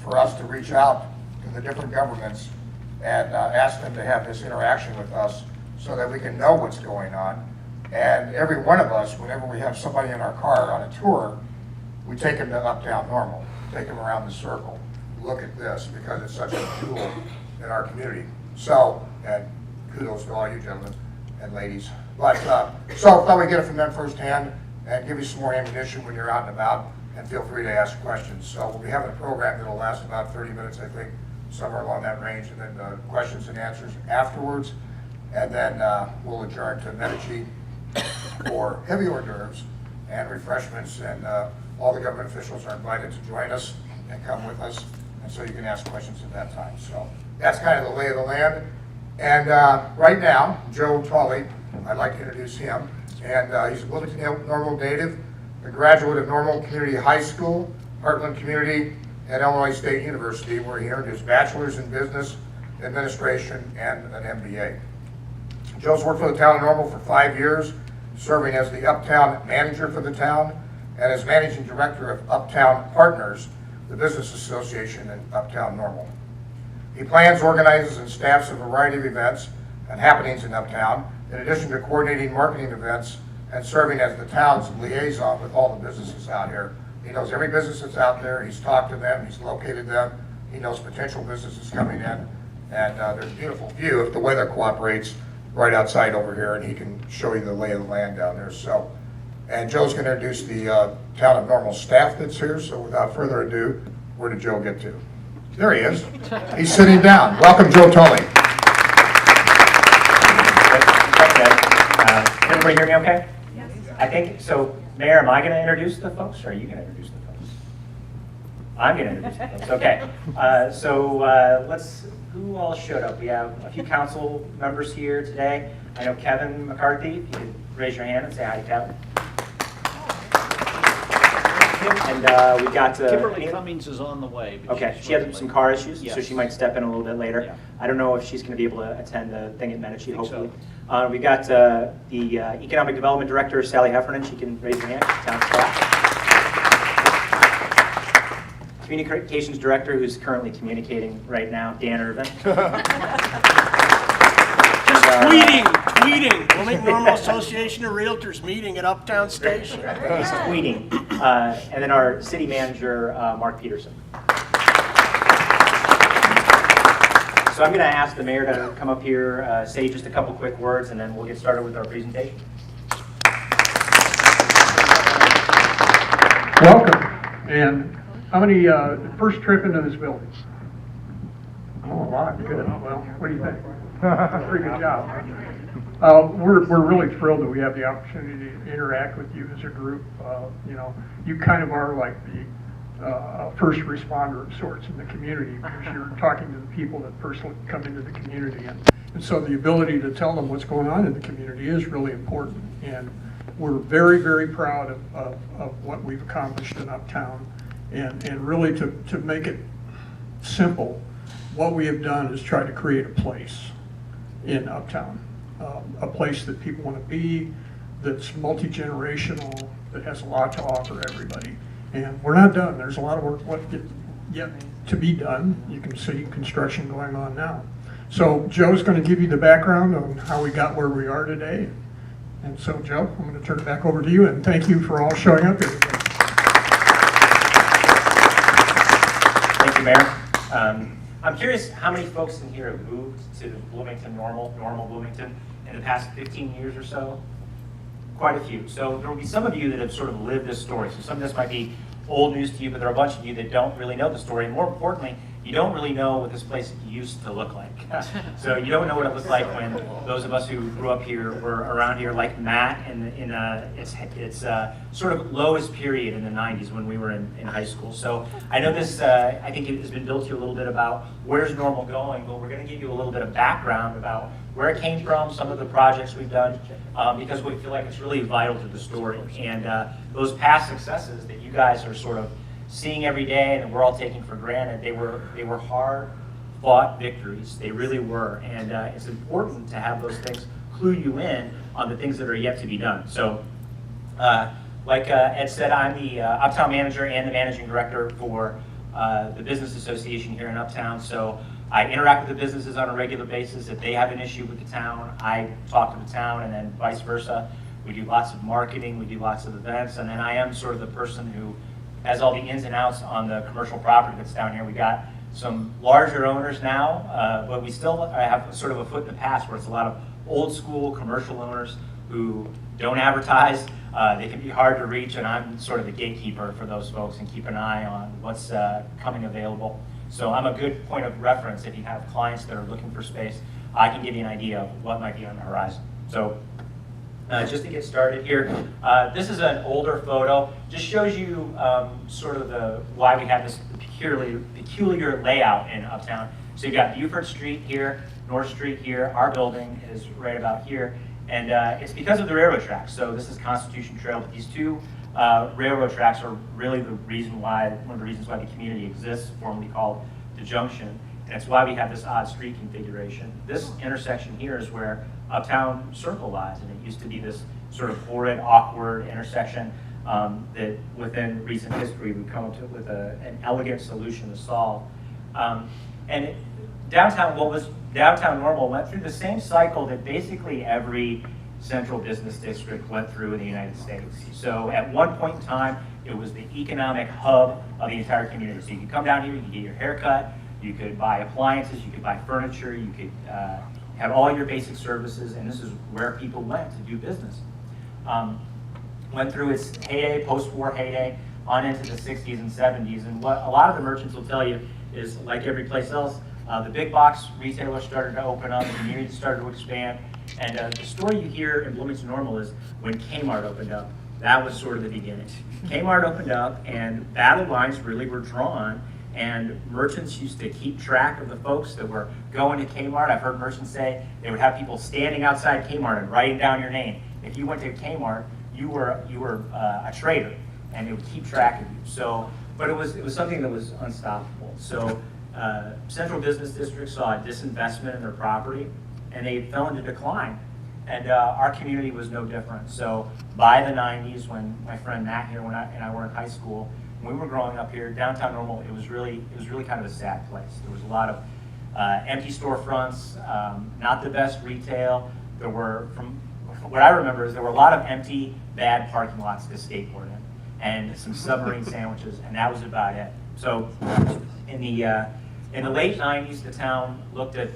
for us to reach out to the different governments and ask them to have this interaction with us so that we can know what's going on. And every one of us, whenever we have somebody in our car on a tour, we take them to Uptown Normal, take them around the circle, look at this, because it's such a jewel in our community. So, and kudos to all you gentlemen and ladies. But, so I thought we'd get it from them firsthand and give you some more ammunition when you're out and about, and feel free to ask questions. So we'll be having a program that'll last about 30 minutes, I think, somewhere along that range, and then questions and answers afterwards. And then we'll adjourn to Medici for heavy hors d'oeuvres and refreshments, and all the government officials are invited to join us and come with us, and so you can ask questions at that time. So that's kind of the lay of the land. And right now, Joe Tolley, I'd like to introduce him, and he's a Bloomington Normal native, a graduate of Normal Community High School, Heartland Community, at Illinois State University, where he earned his bachelor's in business administration and an MBA. Joe's worked for the town of Normal for 5 years, serving as the Uptown manager for the town and as managing director of Uptown Partners, the business association in Uptown Normal. He plans, organizes, and staffs a variety of events and happenings in Uptown, in addition to coordinating marketing events and serving as the town's liaison with all the businesses out here. He knows every business that's out there, he's talked to them, he's located them, he knows potential businesses coming in, and there's a beautiful view if the weather cooperates right outside over here, and he can show you the lay of the land down there. So, and Joe's going to introduce the Town of Normal staff that's here, so without further ado, where did Joe get to? There he is. He's sitting down. Welcome, Joe Tolley. Can everybody hear me okay? Yes. I think, so Mayor, am I going to introduce the folks, or are you going to introduce the folks? I'm going to introduce the folks, okay. Who all showed up? We have a few council members here today. I know Kevin McCarthy, if you could raise your hand and say hi to Kevin. And we got Kimberly Cummings is on the way. Okay, she has some car issues, yes. so she might step in a little bit later. Yeah. I don't know if she's going to be able to attend the thing at Medici, hopefully. So. We got the Economic Development Director, Sally Heffernan. She can raise her hand. Town staff. Communications Director, who's currently communicating right now, Dan Irvin. Tweeting. Wilmington Normal Association of Realtors meeting at Uptown Station. He's tweeting. And then our City Manager, Mark Peterson. So I'm going to ask the Mayor to come up here, say just a couple quick words, and then we'll get started with our presentation. Welcome. And how many, first trip into this building? Oh, a lot. Good. Well, what do you think? Pretty good job. We're really thrilled that we have the opportunity to interact with you as a group. You know, you kind of are like the first responder of sorts in the community, because you're talking to the people that personally come into the community. And so the ability to tell them what's going on in the community is really important. And we're very, very proud of what we've accomplished in Uptown. And really to make it simple, what we have done is try to create a place in Uptown, a place that people want to be, that's multi-generational, that has a lot to offer everybody. And we're not done. There's a lot of work yet to be done. You can see construction going on now. So Joe's going to give you the background on how we got where we are today. And so Joe, I'm going to turn it back over to you, and thank you for all showing up here today. Thank you, Mayor. I'm curious how many folks in here have moved to Bloomington, Normal Bloomington, in the past 15 years or so? Quite a few. So there will be some of you that have sort of lived this story. So some of this might be old news to you, but there are a bunch of you that don't really know the story. And more importantly, you don't really know what this place used to look like. So you don't know what it looked like when those of us who grew up here were around here, like Matt, in its sort of lowest period in the 90s when we were in high school. So I know this, I think it has been built to you a little bit about where's Normal going, but we're going to give you a little bit of background about where it came from, some of the projects we've done, because we feel like it's really vital to the story. And those past successes that you guys are sort of seeing every day and we're all taking for granted, they were hard fought victories. They really were. And it's important to have those things clue you in on the things that are yet to be done. So like Ed said, I'm the Uptown manager and the managing director for the business association here in Uptown. So I interact with the businesses on a regular basis. If they have an issue with the town, I talk to the town, and then vice versa. We do lots of marketing, we do lots of events, and then I am sort of the person who has all the ins and outs on the commercial property that's down here. We got some larger owners now, but we still have sort of a foot in the past where it's a lot of old school commercial owners who don't advertise. They can be hard to reach, and I'm sort of the gatekeeper for those folks and keep an eye on what's coming available. So I'm a good point of reference if you have clients that are looking for space. I can give you an idea of what might be on the horizon. So just to get started here, this is an older photo. Just shows you sort of why we have this peculiar layout in Uptown. So you've got Buford Street here, North Street here. Our building is right about here. And it's because of the railroad tracks. So this is Constitution Trail, but these two railroad tracks are really one of the reasons why the community exists, formerly called the Junction. And it's why we have this odd street configuration. This intersection here is where Uptown Circle lies, and it used to be this sort of horrid, awkward intersection that within recent history we've come up with an elegant solution to solve. Downtown Normal went through the same cycle that basically every central business district went through in the United States. So at one point in time, it was the economic hub of the entire community. So you could come down here, you could get your hair cut, you could buy appliances, you could buy furniture, you could have all your basic services, and this is where people went to do business. Went through its heyday, post-war heyday, on into the 60s and 70s, and what a lot of the merchants will tell you is, like every place else, the big box retailers started to open up, the community started to expand, and the story you hear in Bloomington Normal is when Kmart opened up. That was sort of the beginning. Kmart opened up, and battle lines really were drawn, and merchants used to keep track of the folks that were going to Kmart. I've heard merchants say they would have people standing outside Kmart and writing down your name. If you went to Kmart, you were a traitor, and they would keep track of you. So, but it was something that was unstoppable. So central business districts saw a disinvestment in their property, and they fell into decline. And our community was no different. So by the 90s, when my friend Matt here and I were in high school, when we were growing up here, downtown Normal, it was really kind of a sad place. There was a lot of empty storefronts, not the best retail. There were, from what I remember, there were a lot of empty, bad parking lots to skateboard in, and some submarine sandwiches, and that was about it. So in the late 90s, the town looked at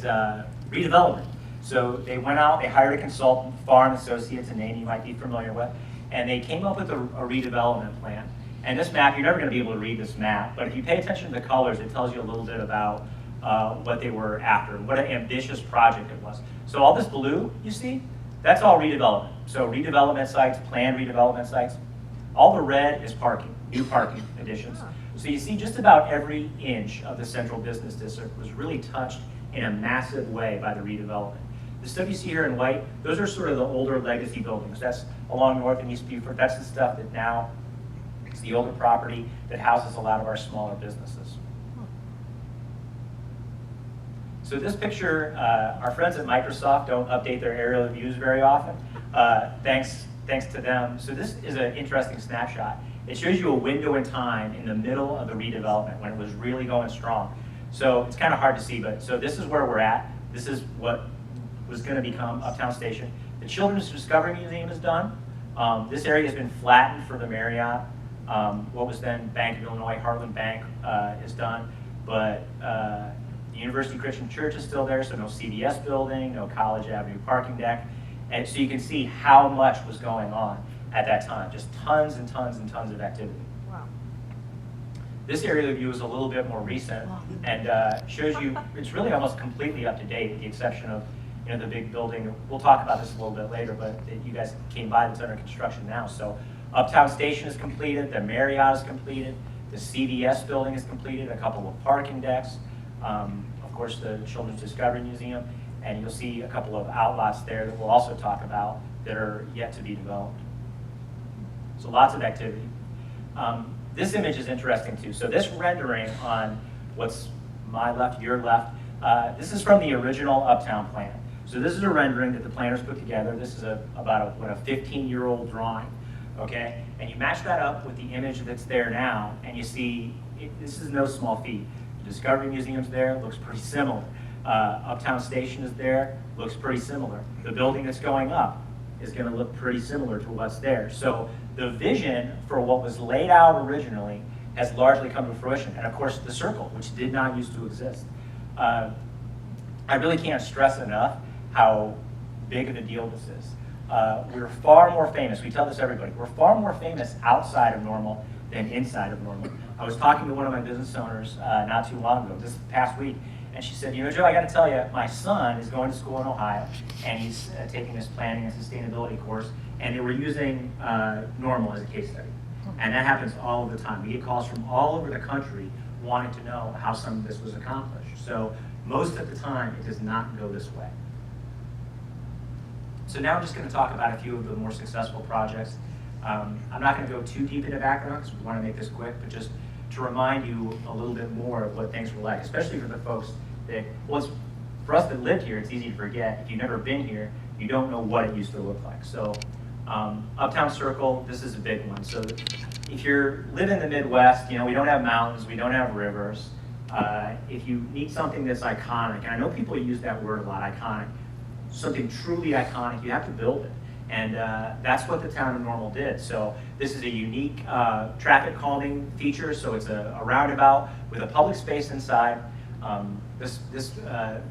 redevelopment. So they went out, they hired a consultant, Farr & Associates, a name you might be familiar with, and they came up with a redevelopment plan. And this map, you're never going to be able to read this map, but if you pay attention to the colors, it tells you a little bit about what they were after, what an ambitious project it was. So all this blue you see, that's all redevelopment. So redevelopment sites, planned redevelopment sites. All the red is parking, new parking additions. So you see just about every inch of the central business district was really touched in a massive way by the redevelopment. The stuff you see here in white, those are sort of the older legacy buildings. That's along North and East Buford. That's the stuff that now, it's the older property that houses a lot of our smaller businesses. So this picture, our friends at Microsoft don't update their aerial views very often. Thanks to them. So this is an interesting snapshot. It shows you a window in time in the middle of the redevelopment when it was really going strong. So it's kind of hard to see, but so this is where we're at. This is what was going to become Uptown Station. The Children's Discovery Museum is done. This area has been flattened for the Marriott. What was then Bank of Illinois, Heartland Bank is done, but the University Christian Church is still there, so no CVS building, no College Avenue parking deck. And so you can see how much was going on at that time, just tons and tons and tons of activity. Wow. This aerial view is a little bit more recent and shows you, it's really almost completely up to date with the exception of the big building. We'll talk about this a little bit later, but you guys came by, that's under construction now. So Uptown Station is completed, the Marriott is completed, the CVS building is completed, a couple of parking decks, of course the Children's Discovery Museum, and you'll see a couple of outlots there that we'll also talk about that are yet to be developed. So lots of activity. This image is interesting too. So this rendering on what's my left, your left, this is from the original Uptown plan. So this is a rendering that the planners put together. This is about a 15-year-old drawing, okay? And you match that up with the image that's there now, and you see, this is no small feat. The Discovery Museum's there, looks pretty similar. Uptown Station is there, looks pretty similar. The building that's going up is going to look pretty similar to what's there. So the vision for what was laid out originally has largely come to fruition. And of course, the circle, which did not used to exist. I really can't stress enough how big of a deal this is. We're far more famous, we tell this to everybody, we're far more famous outside of Normal than inside of Normal. I was talking to one of my business owners not too long ago, this past week, and she said, you know, Joe, I got to tell you, my son is going to school in Ohio, and he's taking this planning and sustainability course, and they were using Normal as a case study. And that happens all of the time. We get calls from all over the country wanting to know how some of this was accomplished. So most of the time, it does not go this way. So now I'm just going to talk about a few of the more successful projects. I'm not going to go too deep into background because we want to make this quick, but just to remind you a little bit more of what things were like, especially for the folks that, well, for us that lived here, it's easy to forget. If you've never been here, you don't know what it used to look like. So Uptown Circle, this is a big one. So if you're living in the Midwest, you know, we don't have mountains, we don't have rivers. If you need something that's iconic, and I know people use that word a lot, iconic, something truly iconic, you have to build it. And that's what the town of Normal did. So this is a unique traffic calming feature. So it's a roundabout with a public space inside. This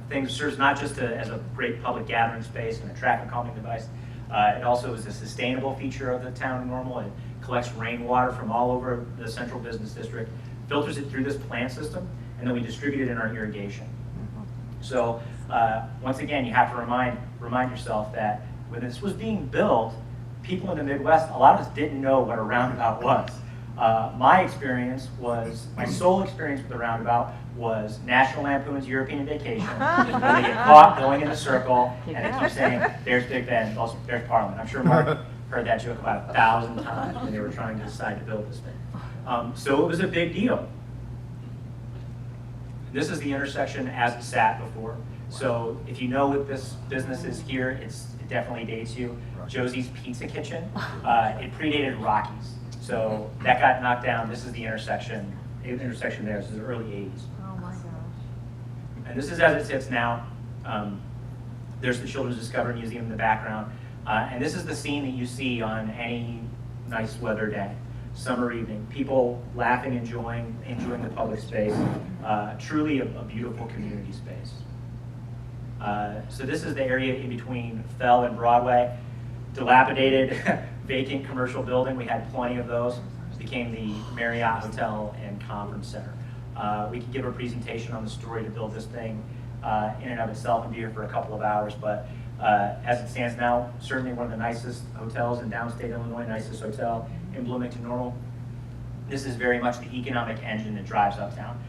thing serves not just as a great public gathering space and a traffic calming device. It also is a sustainable feature of the town of Normal. It collects rainwater from all over the central business district, filters it through this plant system, and then we distribute it in our irrigation. So once again, you have to remind yourself that when this was being built, people in the Midwest, a lot of us didn't know what a roundabout was. My sole experience with the roundabout was National Lampoon's European Vacation, where they get caught going in a circle, and they keep saying, there's Big Ben, also there's Parliament. I'm sure Mark heard that joke about 1,000 times when they were trying to decide to build this thing. So it was a big deal. This is the intersection as it sat before. So if you know what this business is here, it definitely dates you. Josie's Pizza Kitchen. It predated Rocky's. So that got knocked down. This is the intersection there. This is the early 80s. Oh my gosh. And this is as it sits now. There's the Children's Discovery Museum in the background. And this is the scene that you see on any nice weather day. Summer evening, people laughing, enjoying the public space. Truly a beautiful community space. So this is the area in between Fell and Broadway. Dilapidated, vacant commercial building. We had plenty of those. It became the Marriott Hotel and Conference Center. We could give a presentation on the story to build this thing in and of itself and be here for a couple of hours, but as it stands now, certainly one of the nicest hotels in downstate Illinois, nicest hotel in Bloomington Normal. This is very much the economic engine that drives Uptown.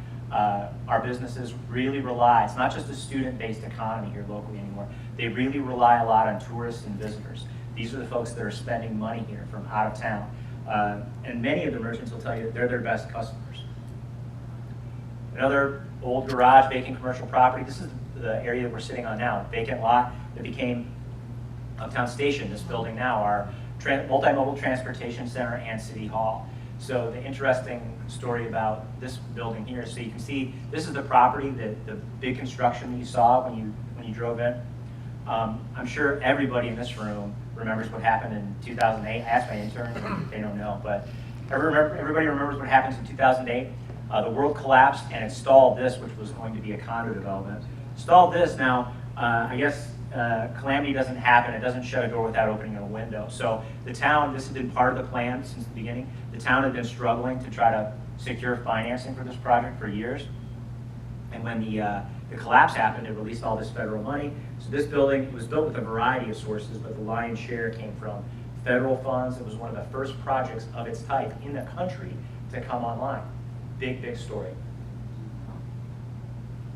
Our businesses really rely, it's not just a student-based economy here locally anymore, they really rely a lot on tourists and visitors. These are the folks that are spending money here from out of town. And many of the merchants will tell you that they're their best customers. Another old garage, vacant commercial property. This is the area that we're sitting on now, vacant lot that became Uptown Station, this building now, our multimodal transportation center and city hall. So the interesting story about this building here, so you can see this is the property, the big construction that you saw when you drove in. I'm sure everybody in this room remembers what happened in 2008. I asked my intern, they don't know, but everybody remembers what happened in 2008. The world collapsed and it stalled this, which was going to be a condo development. Stalled this. Now, I guess calamity doesn't happen. It doesn't shut a door without opening a window. So the town, this has been part of the plan since the beginning. The town had been struggling to try to secure financing for this project for years. And when the collapse happened, it released all this federal money. So this building was built with a variety of sources, but the lion's share came from federal funds. It was one of the first projects of its type in the country to come online. Big, big story.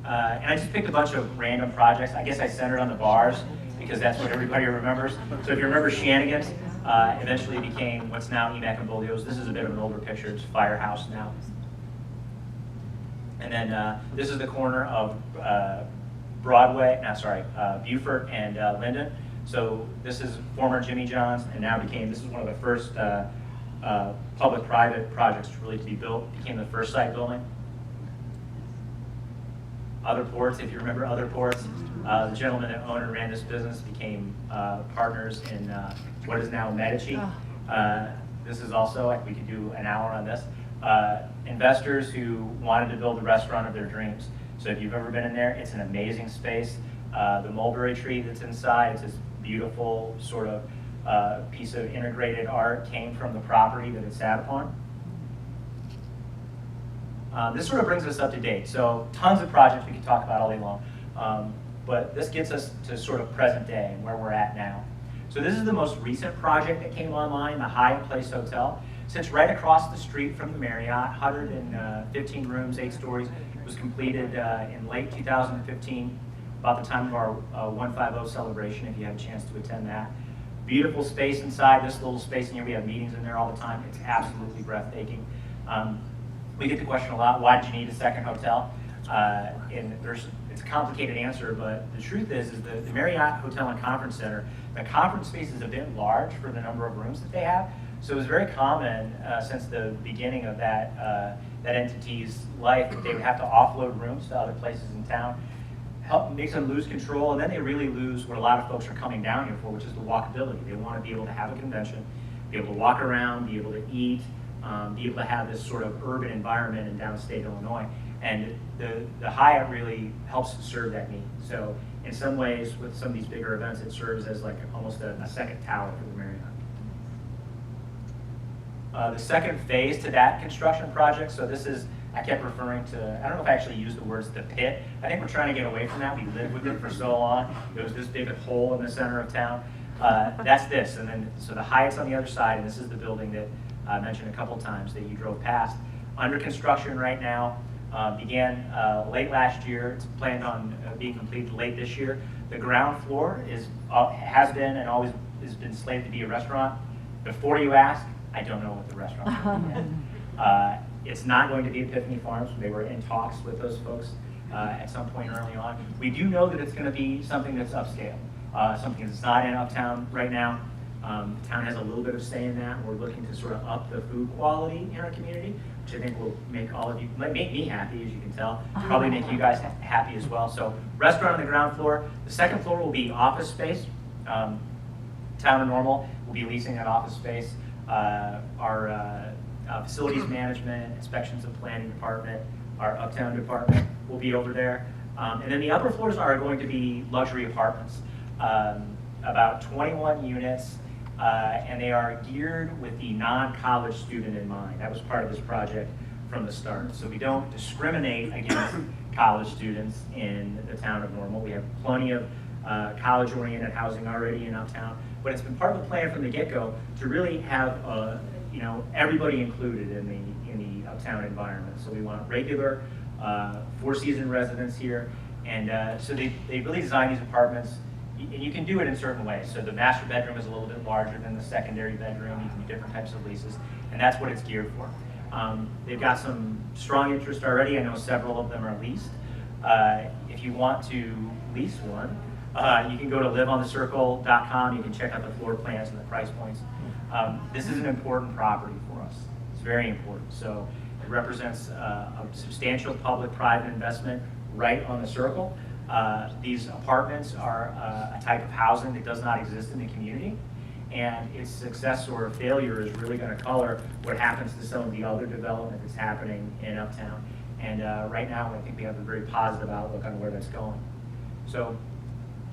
And I just picked a bunch of random projects. I guess I centered on the bars because that's what everybody remembers. So if you remember Shannigan's, eventually became what's now Emac and Bolio's. This is a bit of an older picture. It's Firehouse now. And then this is the corner of Beaufort and Linden. So this is former Jimmy John's, and now this is one of the first public-private projects really to be built, became the first site building. Other ports, if you remember other ports, the gentleman that owned and ran this business became partners in what is now Medici. This is also, like, we could do an hour on this. Investors who wanted to build the restaurant of their dreams. So if you've ever been in there, it's an amazing space. The mulberry tree that's inside, it's this beautiful sort of piece of integrated art, came from the property that it sat upon. This sort of brings us up to date. So tons of projects we can talk about all day long. But this gets us to sort of present day and where we're at now. So this is the most recent project that came online, the Hyatt Place Hotel. Sits right across the street from the Marriott, 115 rooms, 8 stories. It was completed in late 2015, about the time of our 150 celebration, if you had a chance to attend that. Beautiful space inside, this little space in here. We have meetings in there all the time. It's absolutely breathtaking. We get the question a lot, why did you need a second hotel? It's a complicated answer, but the truth is the Marriott Hotel and Conference Center, the conference space is a bit large for the number of rooms that they have. So it was very common since the beginning of that entity's life that they would have to offload rooms to other places in town, makes them lose control, and then they really lose what a lot of folks are coming down here for, which is the walkability. They want to be able to have a convention, be able to walk around, be able to eat, be able to have this sort of urban environment in downstate Illinois. And the Hyatt really helps serve that need. So in some ways, with some of these bigger events, it serves as like almost a second tower for the Marriott. The second phase to that construction project, so this is, I kept referring to, I don't know if I actually used the words the pit. I think we're trying to get away from that. We lived with it for so long. It was this big hole in the center of town. That's this, and then, so the Hyatt's on the other side, and this is the building that I mentioned a couple times that you drove past. Under construction right now, began late last year. It's planned on being completed late this year. The ground floor has been and always has been slated to be a restaurant. Before you ask, I don't know what the restaurant is yet. It's not going to be Epiphany Farms. They were in talks with those folks at some point early on. We do know that it's going to be something that's upscale, something that's not in Uptown right now. The town has a little bit of say in that. We're looking to sort of up the food quality in our community, which I think will make all of you, make me happy, as you can tell, probably make you guys happy as well. So restaurant on the ground floor. The second floor will be office space. Town of Normal will be leasing that office space. Our facilities management, inspections and planning department, our Uptown department will be over there. And then the upper floors are going to be luxury apartments, about 21 units. And they are geared with the non-college student in mind. That was part of this project from the start. So we don't discriminate against college students in the town of Normal. We have plenty of college-oriented housing already in Uptown, but it's been part of the plan from the get-go to really have everybody included in the Uptown environment. So we want regular four-season residents here, and so they really designed these apartments. And you can do it in certain ways. So the master bedroom is a little bit larger than the secondary bedroom. You can do different types of leases, and that's what it's geared for. They've got some strong interest already. I know several of them are leased. If you want to lease one, you can go to liveonthecircle.com. You can check out the floor plans and the price points. This is an important property for us. It's very important. So it represents a substantial public-private investment right on the circle. These apartments are a type of housing that does not exist in the community, and its success or failure is really going to color what happens to some of the other development that's happening in Uptown. And right now, I think we have a very positive outlook on where that's going. So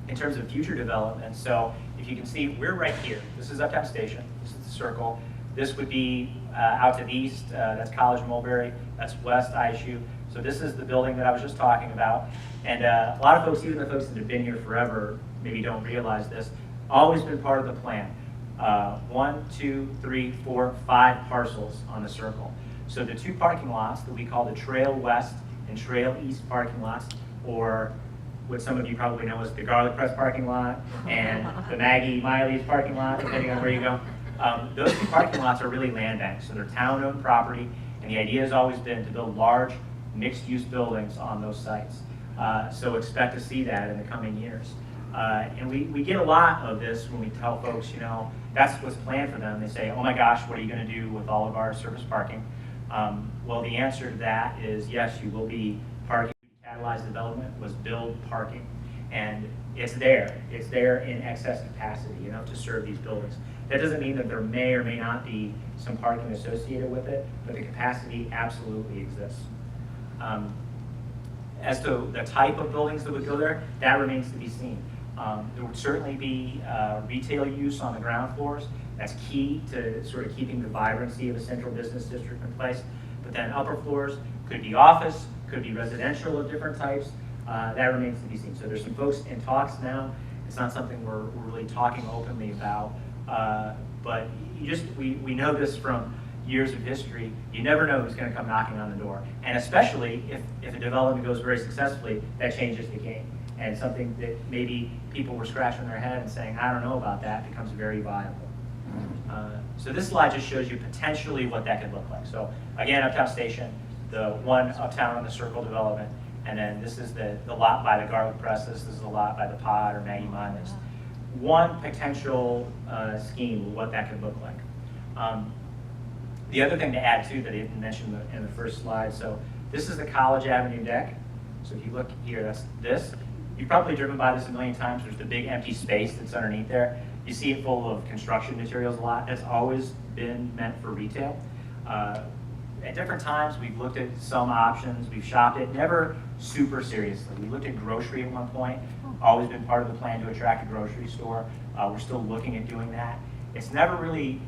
in terms of future development, so if you can see, we're right here. This is Uptown Station. This is the circle. This would be out to the east. That's College Mulberry. That's west ISU. So this is the building that I was just talking about. And a lot of folks, even the folks that have been here forever, maybe don't realize this, always been part of the plan. 1, 2, 3, 4, 5 parcels on the circle. So the 2 parking lots that we call the Trail West and Trail East parking lots, or what some of you probably know as the Garlic Press parking lot and the Maggie Miley's parking lot, depending on where you go. Those 2 parking lots are really land banks, so they're town-owned property, and the idea has always been to build large mixed-use buildings on those sites. So expect to see that in the coming years. And we get a lot of this when we tell folks, that's what's planned for them. They say, oh my gosh, what are you going to do with all of our surface parking? Well, the answer to that is yes, you will be parking. Catalyzed development was build parking, and it's there. It's there in excess capacity, enough to serve these buildings. That doesn't mean that there may or may not be some parking associated with it, but the capacity absolutely exists. As to the type of buildings that would go there, that remains to be seen. There would certainly be retail use on the ground floors. That's key to sort of keeping the vibrancy of a central business district in place. But then upper floors could be office, could be residential of different types. That remains to be seen. So there's some folks in talks now. It's not something we're really talking openly about. But we know this from years of history. You never know who's going to come knocking on the door. And especially if a development goes very successfully, that changes the game. And something that maybe people were scratching their head and saying, I don't know about that, becomes very viable. So this slide just shows you potentially what that could look like. So again, Uptown Station, the one Uptown on the Circle development, and then this is the lot by the Garlic Presses, this is the lot by the Pod or Maggie Mimas. One potential scheme of what that could look like. The other thing to add too that I didn't mention in the first slide, so this is the College Avenue deck. So if you look here, that's this. You've probably driven by this a million times. There's the big empty space that's underneath there. You see it full of construction materials a lot. That's always been meant for retail. At different times, we've looked at some options. We've shopped it, never super seriously. We looked at grocery at one point. Always been part of the plan to attract a grocery store. We're still looking at doing that. It's never really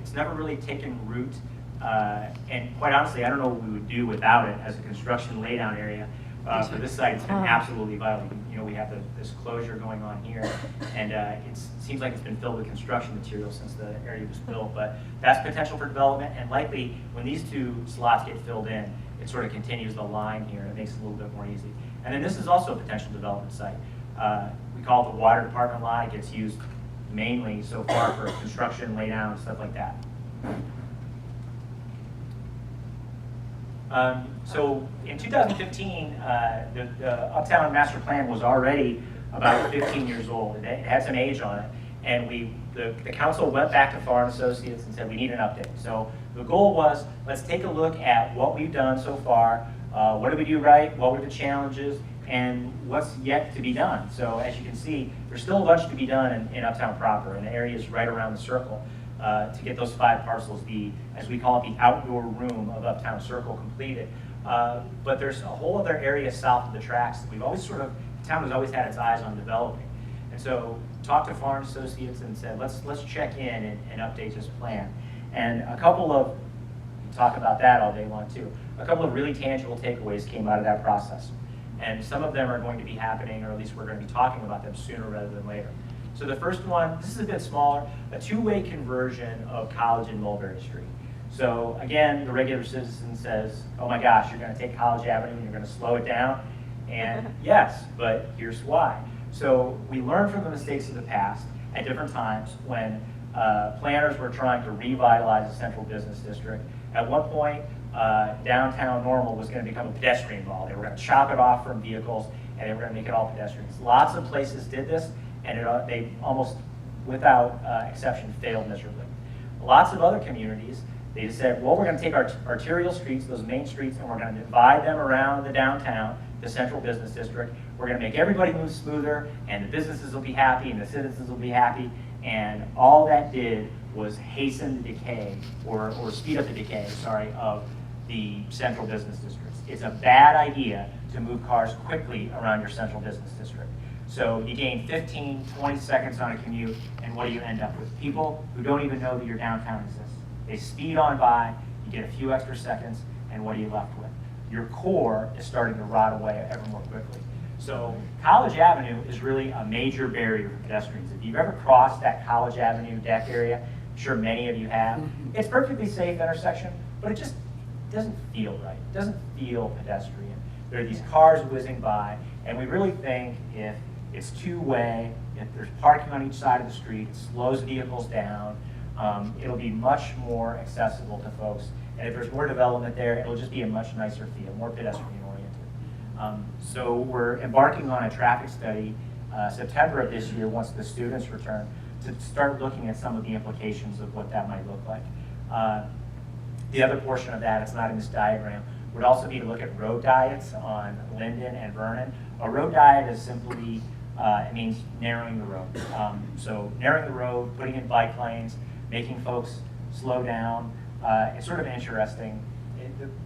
taken root. And quite honestly, I don't know what we would do without it as a construction laydown area. For this site, it's been absolutely vital. You know, we have this closure going on here, and it seems like it's been filled with construction materials since the area was built. But that's potential for development, and likely when these two slots get filled in, it sort of continues the line here, and it makes it a little bit more easy. And then this is also a potential development site. We call it the water department lot. It gets used mainly so far for construction, laydown, stuff like that. So in 2015, the Uptown Master Plan was already about 15 years old. It had some age on it. And the council went back to Farr and Associates and said, we need an update. So the goal was, let's take a look at what we've done so far. What did we do right? What were the challenges? And what's yet to be done? So as you can see, there's still a bunch to be done in Uptown proper, in the areas right around the circle. To get those 5 parcels, as we call it, the outdoor room of Uptown Circle completed. But there's a whole other area south of the tracks that the town has always had its eyes on developing. And so talked to Farr and Associates and said, let's check in and update this plan. And talk about that all day long too. A couple of really tangible takeaways came out of that process. And some of them are going to be happening, or at least we're going to be talking about them sooner rather than later. So the first one, this is a bit smaller, a 2-way conversion of College and Mulberry Street. So again, the regular citizen says, oh my gosh, you're going to take College Avenue and you're going to slow it down? And yes, but here's why. So we learned from the mistakes of the past at different times when planners were trying to revitalize the central business district. At one point, downtown Normal was going to become a pedestrian mall. They were going to chop it off from vehicles and they were going to make it all pedestrians. Lots of places did this, and they almost, without exception, failed miserably. Lots of other communities, they just said, well, we're going to take our arterial streets, those main streets, and we're going to divide them around the downtown, the central business district. We're going to make everybody move smoother, and the businesses will be happy, and the citizens will be happy. And all that did was hasten the decay, or speed up the decay, of the central business districts. It's a bad idea to move cars quickly around your central business district. So you gain 15, 20 seconds on a commute, and what do you end up with? People who don't even know that your downtown exists. They speed on by, you get a few extra seconds, and what are you left with? Your core is starting to rot away ever more quickly. So College Avenue is really a major barrier for pedestrians. If you've ever crossed that College Avenue deck area, I'm sure many of you have, it's a perfectly safe intersection, but it just doesn't feel right. It doesn't feel pedestrian. There are these cars whizzing by, and we really think if it's 2-way, if there's parking on each side of the street, it slows vehicles down, it'll be much more accessible to folks. And if there's more development there, it'll just be a much nicer feel, more pedestrian oriented. So we're embarking on a traffic study September of this year, once the students return, to start looking at some of the implications of what that might look like. The other portion of that, it's not in this diagram, would also be to look at road diets on Linden and Vernon. A road diet is simply, it means narrowing the road. So narrowing the road, putting in bike lanes, making folks slow down. It's sort of interesting.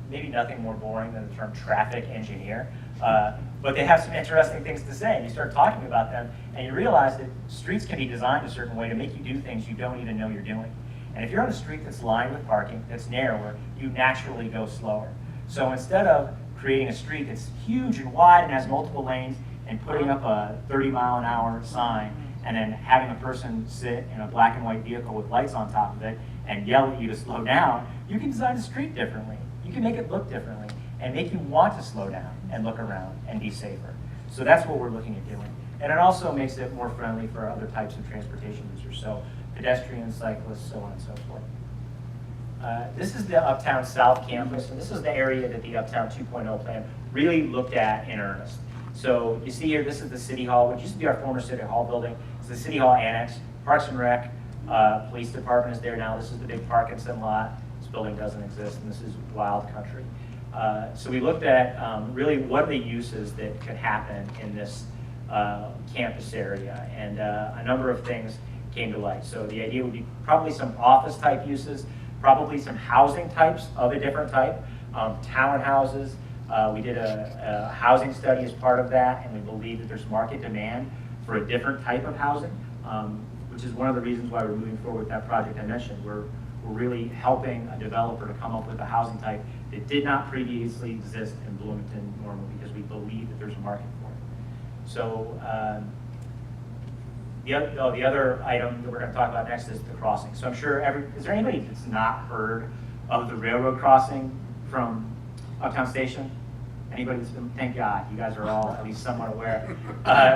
Maybe nothing more boring than the term traffic engineer. But they have some interesting things to say. You start talking about them, and you realize that streets can be designed a certain way to make you do things you don't even know you're doing. And if you're on a street that's lined with parking, that's narrower, you naturally go slower. So instead of creating a street that's huge and wide and has multiple lanes and putting up a 30-mile-an-hour sign and then having a person sit in a black and white vehicle with lights on top of it and yell at you to slow down, you can design the street differently. You can make it look differently and make you want to slow down and look around and be safer. So that's what we're looking at doing. And it also makes it more friendly for other types of transportation users, so pedestrians, cyclists, so on and so forth. This is the Uptown South campus, and this is the area that the Uptown 2.0 plan really looked at in earnest. So you see here, this is the City Hall, which used to be our former City Hall building. It's the City Hall Annex. Parks and Rec, Police Department is there now. This is the big Parkinson lot. This building doesn't exist, and this is wild country. So we looked at really what are the uses that could happen in this campus area, and a number of things came to light. So the idea would be probably some office type uses, probably some housing types of a different type, townhouses. We did a housing study as part of that, and we believe that there's market demand for a different type of housing, which is one of the reasons why we're moving forward with that project I mentioned. We're really helping a developer to come up with a housing type that did not previously exist in Bloomington normally, because we believe that there's a market for it. So the other item that we're going to talk about next is the crossing. So I'm sure is there anybody that's not heard of the railroad crossing from Uptown Station? Anybody that's been, thank God, you guys are all at least somewhat aware.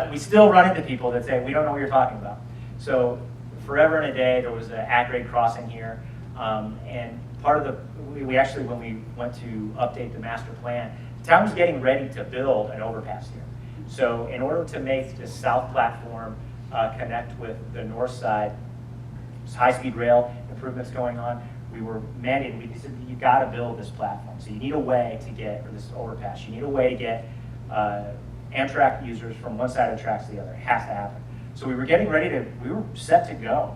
We still run into people that say, we don't know what you're talking about. So forever and a day, there was an at-grade crossing here. And part of we actually, when we went to update the master plan, the town was getting ready to build an overpass here. So in order to make the south platform connect with the north side, high-speed rail improvements going on, we were mandated, we said, you gotta build this platform. So you need a way to get, or this overpass, you need a way to get Amtrak users from one side of the tracks to the other. It has to happen. So we were getting ready to, we were set to go.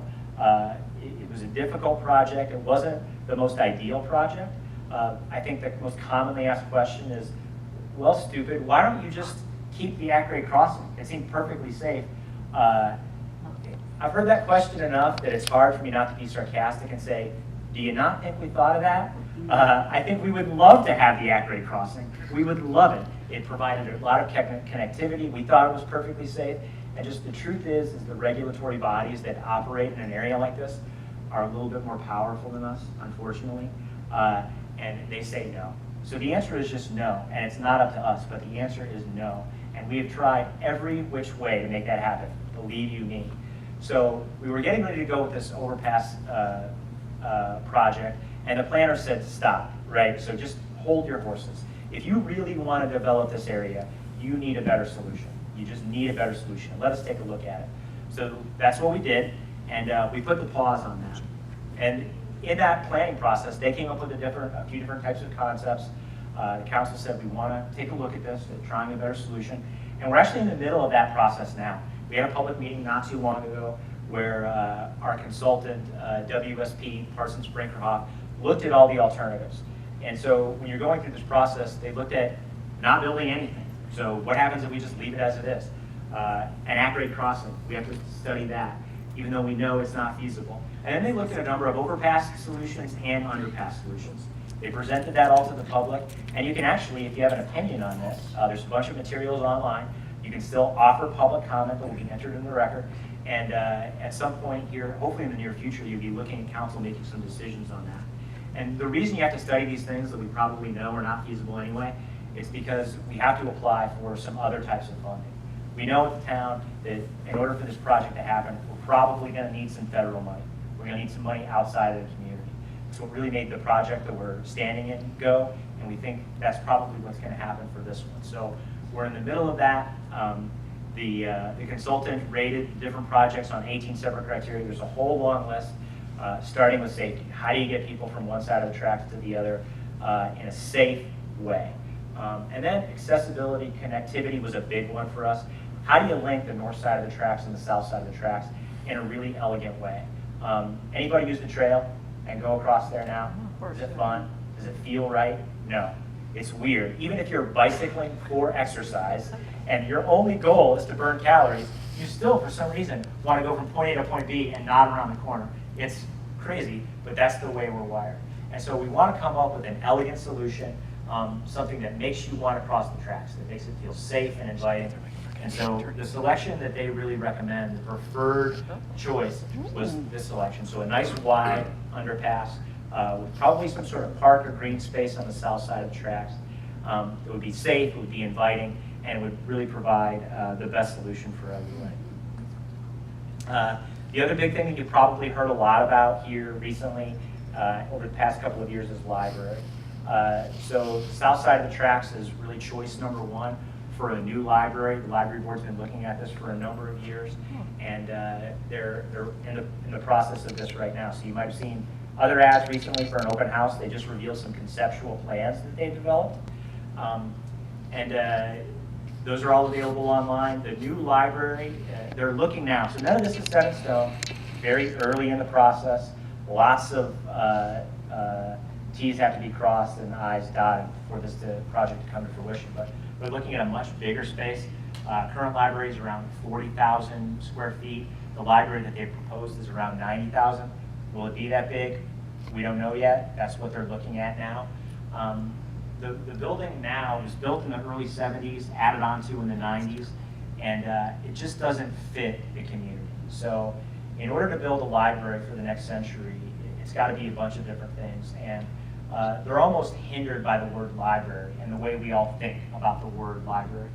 It was a difficult project. It wasn't the most ideal project. I think the most commonly asked question is, well, stupid, why don't you just keep the at-grade crossing? It seemed perfectly safe. I've heard that question enough that it's hard for me not to be sarcastic and say, do you not think we thought of that? I think we would love to have the at-grade crossing. We would love it. It provided a lot of connectivity. We thought it was perfectly safe. And just the truth is the regulatory bodies that operate in an area like this are a little bit more powerful than us, unfortunately. And they say no. So the answer is just no. And it's not up to us, but the answer is no. And we have tried every which way to make that happen, believe you me. So we were getting ready to go with this overpass project, and the planner said to stop, right? So just hold your horses. If you really want to develop this area, you need a better solution. You just need a better solution. Let us take a look at it. So that's what we did, and we put the pause on that. And in that planning process, they came up with a few different types of concepts. The council said, we want to take a look at this, at trying a better solution. And we're actually in the middle of that process now. We had a public meeting not too long ago where our consultant, WSP, Parsons Brinkerhoff, looked at all the alternatives. And so when you're going through this process, they looked at not building anything. So what happens if we just leave it as it is? An at-grade crossing, we have to study that, even though we know it's not feasible. And then they looked at a number of overpass solutions and underpass solutions. They presented that all to the public, and you can actually, if you have an opinion on this, there's a bunch of materials online. You can still offer public comment that will be entered in the record. And at some point here, hopefully in the near future, you'll be looking at council making some decisions on that. And the reason you have to study these things that we probably know are not feasible anyway, is because we have to apply for some other types of funding. We know at the town that in order for this project to happen, we're probably going to need some federal money. We're going to need some money outside of the community. It's what really made the project that we're standing in go, and we think that's probably what's going to happen for this one. So we're in the middle of that. The consultant rated different projects on 18 separate criteria. There's a whole long list, starting with safety. How do you get people from one side of the tracks to the other in a safe way? And then accessibility, connectivity was a big one for us. How do you link the north side of the tracks and the south side of the tracks in a really elegant way? Anybody use the trail and go across there now? Is it fun? Does it feel right? No. It's weird. Even if you're bicycling for exercise and your only goal is to burn calories, you still, for some reason, want to go from point A to point B and not around the corner. It's crazy, but that's the way we're wired. And so we want to come up with an elegant solution, something that makes you want to cross the tracks, that makes it feel safe and inviting. And so the selection that they really recommend, the preferred choice, was this selection. So a nice wide underpass with probably some sort of park or green space on the south side of the tracks. It would be safe, it would be inviting, and it would really provide the best solution for everyone. The other big thing that you probably heard a lot about here recently over the past couple of years is library. So the south side of the tracks is really choice number one for a new library. The library board's been looking at this for a number of years, and they're in the process of this right now. So you might have seen other ads recently for an open house. They just revealed some conceptual plans that they've developed. Those are all available online. The new library, they're looking now. So none of this is set in stone. Very early in the process. Lots of T's have to be crossed and I's dotted for this project to come to fruition. But we're looking at a much bigger space. Current library is around 40,000 square feet. The library that they've proposed is around 90,000. Will it be that big? We don't know yet. That's what they're looking at now. The building now was built in the early 70s, added onto in the 90s, and it just doesn't fit the community. So in order to build a library for the next century, it's got to be a bunch of different things. And they're almost hindered by the word library and the way we all think about the word library.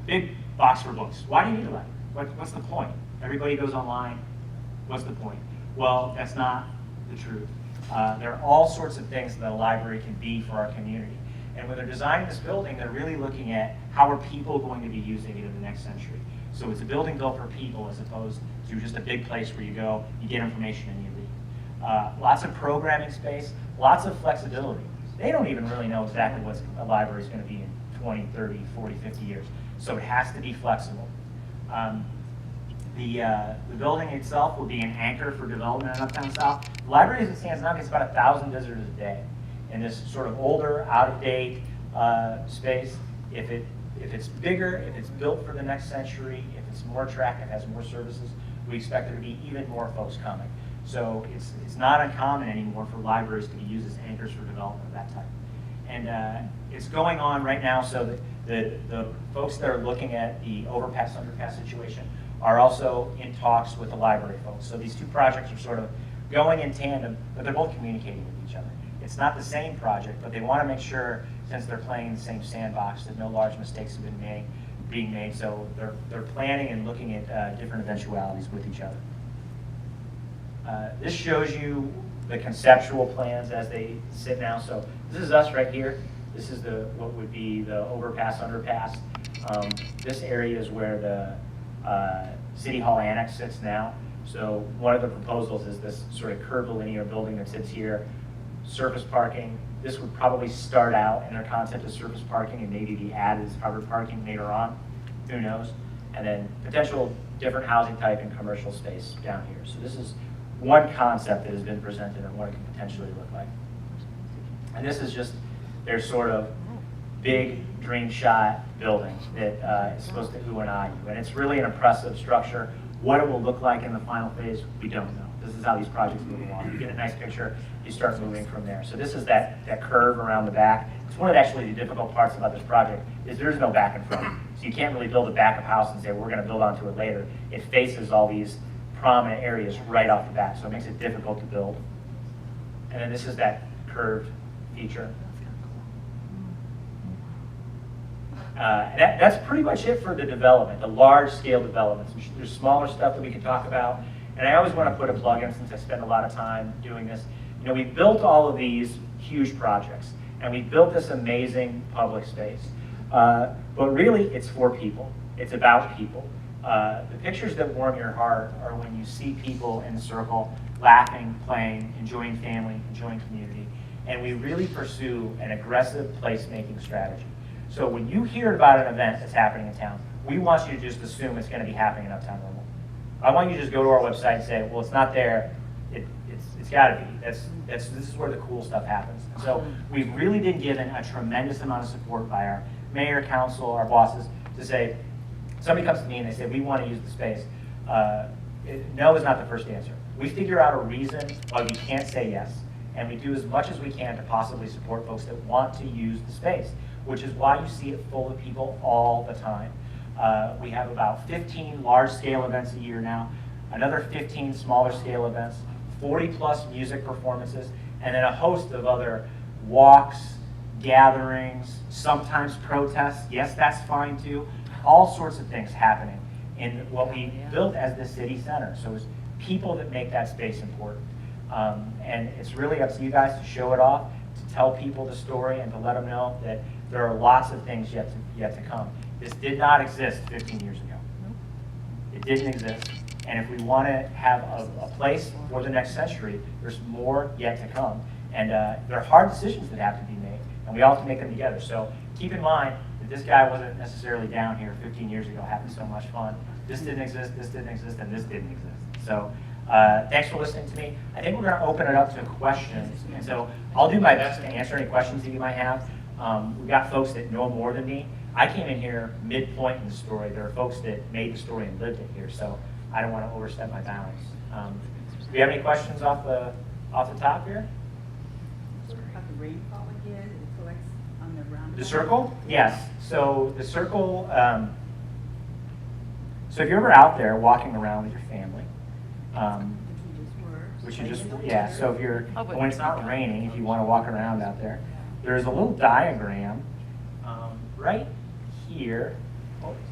Big box for books. Why do you need a library? What's the point? Everybody goes online. What's the point? Well, that's not the truth. There are all sorts of things that a library can be for our community. And when they're designing this building, they're really looking at how are people going to be using it in the next century. So it's a building built for people as opposed to just a big place where you go, you get information and you leave. Lots of programming space, lots of flexibility. They don't even really know exactly what a library is going to be in 20, 30, 40, 50 years. So it has to be flexible. The building itself will be an anchor for development in Uptown South. The library as it stands now gets about 1,000 visitors a day. In this sort of older, out-of-date space, if it's bigger, if it's built for the next century, if it's more attractive, has more services, we expect there to be even more folks coming. So it's not uncommon anymore for libraries to be used as anchors for development of that type. And it's going on right now, so the folks that are looking at the overpass, underpass situation are also in talks with the library folks. So these two projects are sort of going in tandem, but they're both communicating with each other. It's not the same project, but they want to make sure, since they're playing in the same sandbox, that no large mistakes have been being made. So they're planning and looking at different eventualities with each other. This shows you the conceptual plans as they sit now. So this is us right here. This is what would be the overpass, underpass. This area is where the City Hall Annex sits now. So one of the proposals is this sort of curvilinear building that sits here. Surface parking. This would probably start out in their concept of surface parking and maybe be added as covered parking later on. Who knows? And then potential different housing type and commercial space down here. So this is one concept that has been presented and what it can potentially look like. And this is just their sort of big dream shot building that is supposed to ooh and ah you. And it's really an impressive structure. What it will look like in the final phase, we don't know. This is how these projects move along. You get a nice picture, you start moving from there. So this is that curve around the back. It's one of actually the difficult parts about this project is there's no back and front. So you can't really build a back of house and say, we're going to build onto it later. It faces all these prominent areas right off the bat, so it makes it difficult to build. And then this is that curved feature. That's pretty much it for the development, the large-scale developments. There's smaller stuff that we can talk about, and I always want to put a plug in since I spend a lot of time doing this. You know, we built all of these huge projects, and we built this amazing public space. But really, it's for people. It's about people. The pictures that warm your heart are when you see people in the circle laughing, playing, enjoying family, enjoying community. And we really pursue an aggressive placemaking strategy. So when you hear about an event that's happening in town, we want you to just assume it's going to be happening in Uptown Normal. I want you to just go to our website and say, well, it's not there. It's got to be. This is where the cool stuff happens. So we've really been given a tremendous amount of support by our mayor, council, our bosses to say, somebody comes to me and they say, we want to use the space. No is not the first answer. We figure out a reason why we can't say yes, and we do as much as we can to possibly support folks that want to use the space, which is why you see it full of people all the time. We have about 15 large-scale events a year now, another 15 smaller-scale events, 40-plus music performances, and then a host of other walks, gatherings, sometimes protests. Yes, that's fine too. All sorts of things happening in what we built as the city center. So it's people that make that space important. And it's really up to you guys to show it off, to tell people the story, and to let them know that there are lots of things yet to come. This did not exist 15 years ago. It didn't exist. And if we want to have a place for the next century, there's more yet to come. And there are hard decisions that have to be made, and we all have to make them together. So keep in mind that this guy wasn't necessarily down here 15 years ago having so much fun. This didn't exist, and this didn't exist. So thanks for listening to me. I think we're going to open it up to questions. And so I'll do my best to answer any questions that you might have. We've got folks that know more than me. I came in here midpoint in the story. There are folks that made the story and lived it here, so I don't want to overstep my bounds. Do you have any questions off the top here? About the rainfall again, it collects on the roundabout? The circle? Yes. So the circle, so if you're ever out there walking around with your family, which you just, yeah, so if you're, when it's not raining, if you want to walk around out there, there's a little diagram right here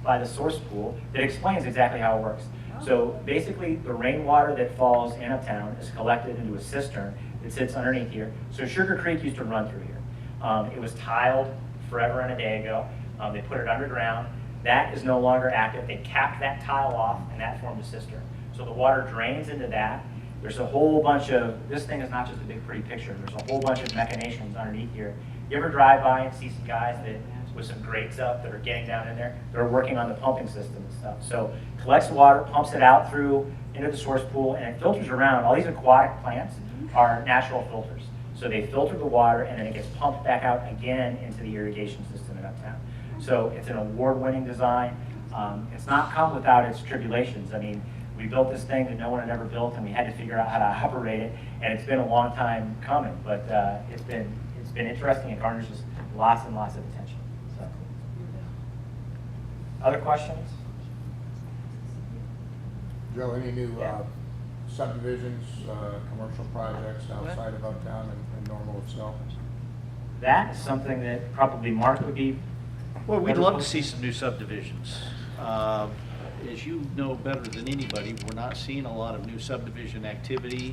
by the source pool that explains exactly how it works. So basically, the rainwater that falls in Uptown is collected into a cistern that sits underneath here. So Sugar Creek used to run through here. It was tiled forever and a day ago. They put it underground. That is no longer active. They capped that tile off, and that formed a cistern. So the water drains into that. There's a whole bunch of, this thing is not just a big pretty picture. There's a whole bunch of machinations underneath here. You ever drive by and see some guys that with some grates up that are getting down in there? They're working on the pumping system and stuff. So collects water, pumps it out through into the source pool, and it filters around. All these aquatic plants are natural filters. So they filter the water, and then it gets pumped back out again into the irrigation system in Uptown. So it's an award-winning design. It's not come without its tribulations. I mean, we built this thing that no one had ever built, and we had to figure out how to operate it, and it's been a long time coming, but it's been interesting and garners just lots and lots of attention. So, other questions? Joe, any new subdivisions, commercial projects outside of Uptown and Normal itself? That is something that probably Mark would be. Well, we'd love to see some new subdivisions. As you know better than anybody, we're not seeing a lot of new subdivision activity.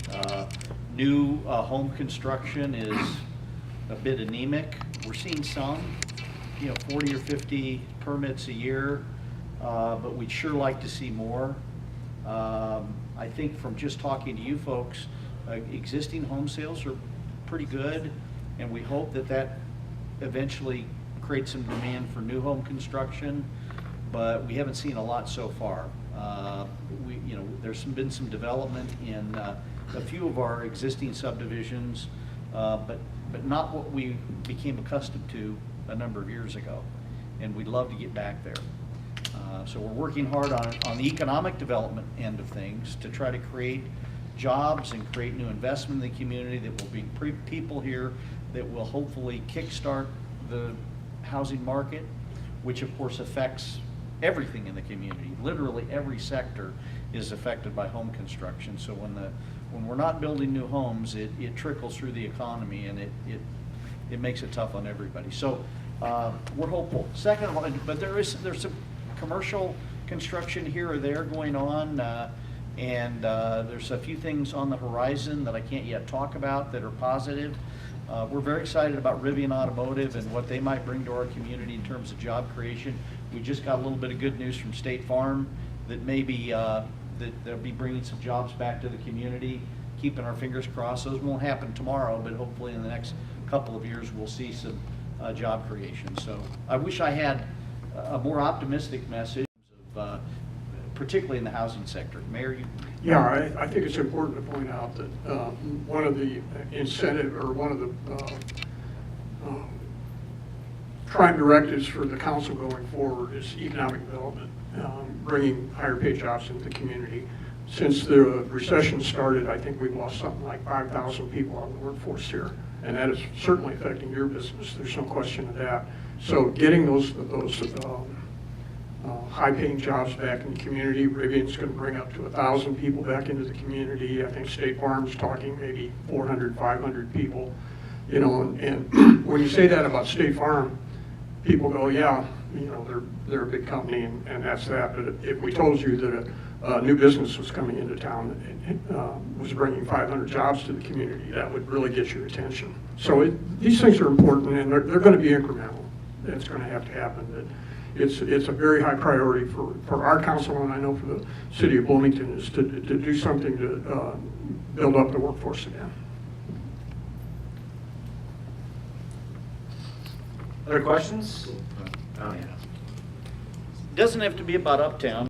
New home construction is a bit anemic. We're seeing some, 40 or 50 permits a year, but we'd sure like to see more. I think from just talking to you folks, existing home sales are pretty good, and we hope that eventually creates some demand for new home construction, but we haven't seen a lot so far. There's been some development in a few of our existing subdivisions, but not what we became accustomed to a number of years ago, and we'd love to get back there. So we're working hard on the economic development end of things to try to create jobs and create new investment in the community that will bring people here that will hopefully kickstart the housing market, which of course affects everything in the community. Literally every sector is affected by home construction. So when we're not building new homes, it trickles through the economy, and it makes it tough on everybody. So we're hopeful. Second, but there's some commercial construction here or there going on, and there's a few things on the horizon that I can't yet talk about that are positive. We're very excited about Rivian Automotive and what they might bring to our community in terms of job creation. We just got a little bit of good news from State Farm that maybe, that they'll be bringing some jobs back to the community, keeping our fingers crossed. Those won't happen tomorrow, but hopefully in the next couple of years, we'll see some job creation. So I wish I had a more optimistic message, of, particularly in the housing sector. Mayor, you? Yeah, I think it's important to point out that one of the incentive, or one of the prime directives for the council going forward is economic development, bringing higher paid jobs into the community. Since the recession started, I think we've lost something like 5,000 people out of the workforce here, and that is certainly affecting your business. There's no question of that. So getting those high-paying jobs back in the community, Rivian's going to bring up to 1,000 people back into the community. I think State Farm's talking maybe 400, 500 people. You know, and when you say that about State Farm, people go, yeah, you know, they're a big company, and that's that. But if we told you that a new business was coming into town and was bringing 500 jobs to the community, that would really get your attention. So these things are important, and they're going to be incremental. It's going to happen. But it's a very high priority for our council, and I know for the city of Bloomington, is to do something to build up the workforce again. Other questions? Oh, yeah. Doesn't have to be about Uptown.